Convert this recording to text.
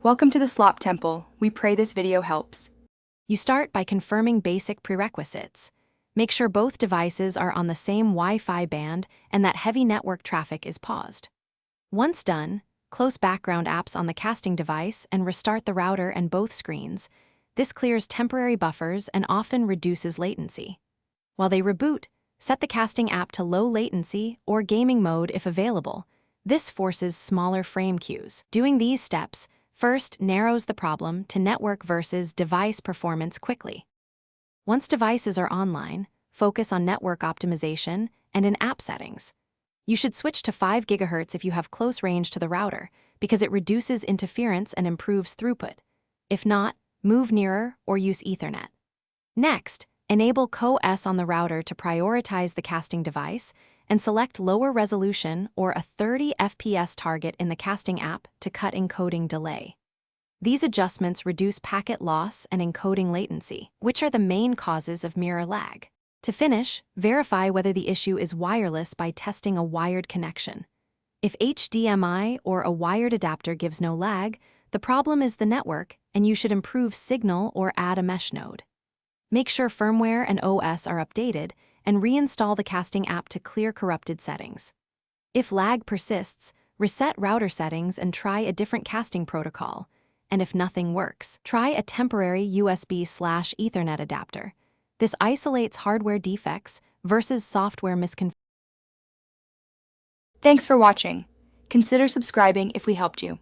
Welcome to the Slop Temple. We pray this video helps. You start by confirming basic prerequisites. Make sure both devices are on the same Wi-Fi band and that heavy network traffic is paused. Once done, close background apps on the casting device and restart the router and both screens. This clears temporary buffers and often reduces latency. While they reboot, set the casting app to low latency or gaming mode if available. This forces smaller frame queues. Doing these steps first narrows the problem to network versus device performance quickly. Once devices are online, focus on network optimization and in app settings. You should switch to 5 GHz if you have close range to the router because it reduces interference and improves throughput. If not, move nearer or use Ethernet. Next, enable CoS on the router to prioritize the casting device and select lower resolution or a 30 FPS target in the casting app to cut encoding delay. These adjustments reduce packet loss and encoding latency, which are the main causes of mirror lag. To finish, verify whether the issue is wireless by testing a wired connection. If HDMI or a wired adapter gives no lag, the problem is the network, and you should improve signal or add a mesh node. Make sure firmware and OS are updated, and reinstall the casting app to clear corrupted settings. If lag persists, reset router settings and try a different casting protocol. And if nothing works, try a temporary USB/Ethernet adapter. This isolates hardware defects versus software misconfiguration. Thanks for watching. Consider subscribing if we helped you.